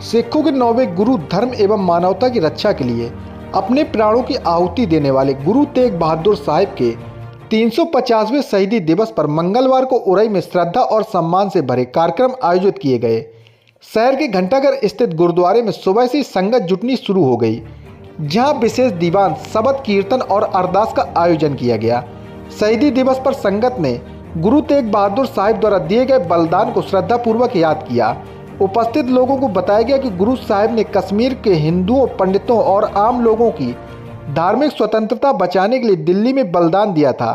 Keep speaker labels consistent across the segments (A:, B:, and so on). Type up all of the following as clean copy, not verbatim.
A: सिखों के 9वें गुरु धर्म एवं मानवता की रक्षा के लिए अपने प्राणों की आहुति देने वाले गुरु तेग बहादुर साहिब के 350वें शहीदी दिवस पर मंगलवार को उरई में श्रद्धा और सम्मान से भरे कार्यक्रम आयोजित किए गए। शहर के घंटाघर स्थित गुरुद्वारे में सुबह से संगत जुटनी शुरू हो गई, जहां विशेष दीवान, शबद कीर्तन और अरदास का आयोजन किया गया। शहीदी दिवस पर संगत ने गुरु तेग बहादुर साहिब द्वारा दिए गए बलिदान को श्रद्धापूर्वक याद किया। उपस्थित लोगों को बताया गया कि गुरु साहिब ने कश्मीर के हिंदुओं, पंडितों और आम लोगों की धार्मिक स्वतंत्रता बचाने के लिए दिल्ली में बलिदान दिया था।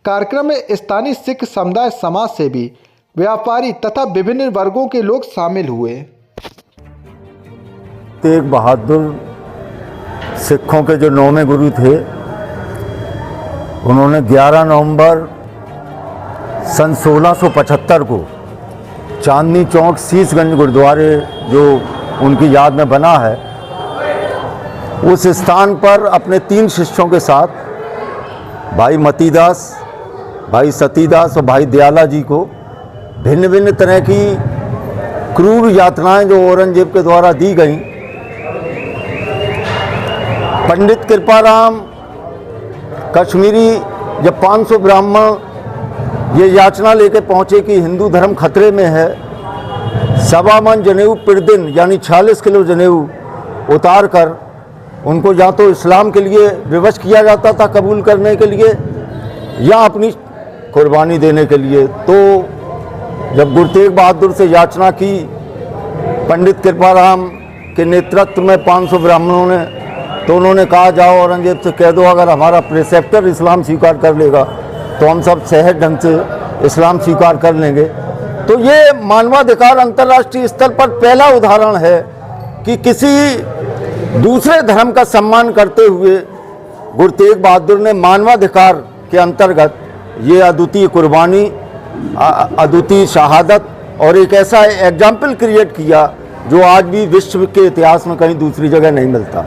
A: कार्यक्रम में स्थानीय सिख समुदाय, समाज सेवी, व्यापारी तथा विभिन्न वर्गों के लोग शामिल हुए।
B: तेग बहादुर सिखों के जो 9वें गुरु थे, उन्होंने 11 नवंबर सन 1675 को चांदनी चौक शीशगंज गुरुद्वारे जो उनकी याद में बना है, उस स्थान पर अपने 3 शिष्यों के साथ भाई मतीदास, भाई सतीदास और भाई दयाला जी को भिन्न भिन्न तरह की क्रूर यातनाएं जो औरंगजेब के द्वारा दी गईं, पंडित कृपाराम कश्मीरी जब 500 ब्राह्मण ये याचना लेके पहुँचे कि हिंदू धर्म खतरे में है, 1.25 मन जनेऊ प्रतिदिन यानी 46 किलो जनेऊ उतार कर उनको या तो इस्लाम के लिए विवश किया जाता था कबूल करने के लिए, या अपनी कुर्बानी देने के लिए। तो जब गुरु तेग बहादुर से याचना की, पंडित कृपाराम के नेतृत्व में 500 ब्राह्मणों ने, तो उन्होंने कहा जाओ औरंगजेब से कह दो अगर हमारा प्रेसेप्टर इस्लाम स्वीकार कर लेगा तो हम सब सहज ढंग से इस्लाम स्वीकार कर लेंगे। तो ये मानवाधिकार अंतर्राष्ट्रीय स्तर पर पहला उदाहरण है कि किसी दूसरे धर्म का सम्मान करते हुए गुरु तेग बहादुर ने मानवाधिकार के अंतर्गत ये अद्वितीय कुर्बानी, अद्वितीय शहादत और एक ऐसा एग्जाम्पल क्रिएट किया जो आज भी विश्व के इतिहास में कहीं दूसरी जगह नहीं मिलता।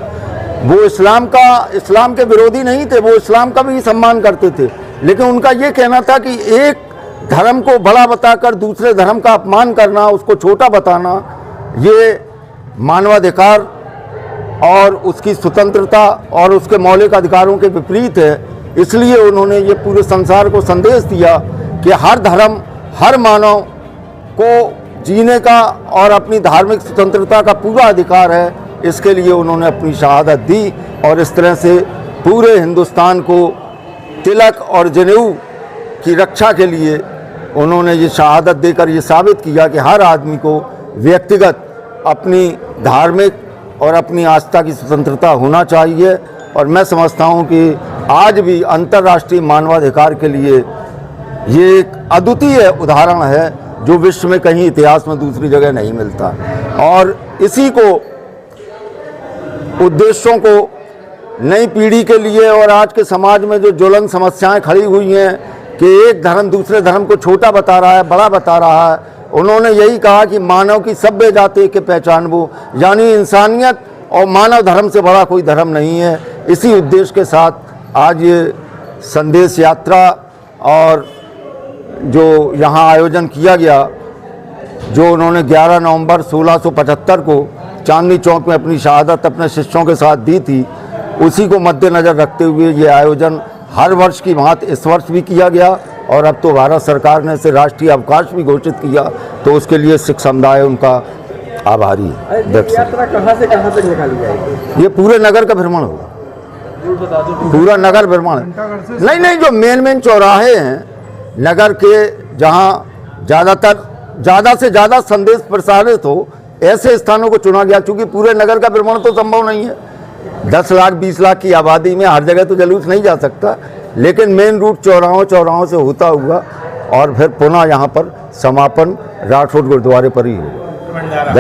B: वो इस्लाम के विरोधी नहीं थे, वो इस्लाम का भी सम्मान करते थे, लेकिन उनका ये कहना था कि एक धर्म को बड़ा बताकर दूसरे धर्म का अपमान करना, उसको छोटा बताना, ये मानवाधिकार और उसकी स्वतंत्रता और उसके मौलिक अधिकारों के विपरीत है। इसलिए उन्होंने ये पूरे संसार को संदेश दिया कि हर धर्म, हर मानव को जीने का और अपनी धार्मिक स्वतंत्रता का पूरा अधिकार है। इसके लिए उन्होंने अपनी शहादत दी और इस तरह से पूरे हिंदुस्तान को तिलक और जनेऊ की रक्षा के लिए उन्होंने ये शहादत देकर ये साबित किया कि हर आदमी को व्यक्तिगत अपनी धार्मिक और अपनी आस्था की स्वतंत्रता होना चाहिए। और मैं समझता हूँ कि आज भी अंतर्राष्ट्रीय मानवाधिकार के लिए ये एक अद्वितीय उदाहरण है जो विश्व में कहीं इतिहास में दूसरी जगह नहीं मिलता। और इसी को उद्देश्यों को नई पीढ़ी के लिए और आज के समाज में जो ज्वलन समस्याएं खड़ी हुई हैं कि एक धर्म दूसरे धर्म को छोटा बता रहा है, बड़ा बता रहा है, उन्होंने यही कहा कि मानव की सभ्य जाति के पहचान वो, यानी इंसानियत और मानव धर्म से बड़ा कोई धर्म नहीं है। इसी उद्देश्य के साथ आज ये संदेश यात्रा और जो यहाँ आयोजन किया गया, जो उन्होंने 11 नवंबर 1675 को चांदनी चौक में अपनी शहादत अपने शिष्यों के साथ दी थी, उसी को मद्देनज़र रखते हुए ये आयोजन हर वर्ष की भांति इस वर्ष भी किया गया। और अब तो भारत सरकार ने इसे राष्ट्रीय अवकाश भी घोषित किया, तो उसके लिए सिख समुदाय उनका आभारी है।
C: यात्रा कहाँ से कहाँ तक निकाली जाएगी?
B: ये पूरे नगर का भ्रमण होगा, पूरा नगर भ्रमण। नहीं, जो मेन चौराहे हैं नगर के, जहाँ ज़्यादा से ज़्यादा संदेश प्रसारित हो, ऐसे स्थानों को चुना गया। चूँकि पूरे नगर का भ्रमण तो संभव नहीं है, 10 लाख 20 लाख की आबादी में हर जगह तो जलूस नहीं जा सकता, लेकिन मेन रूट चौराहों से होता हुआ और फिर पुनः यहाँ पर समापन राठौड़ गुरुद्वारे पर ही होगा।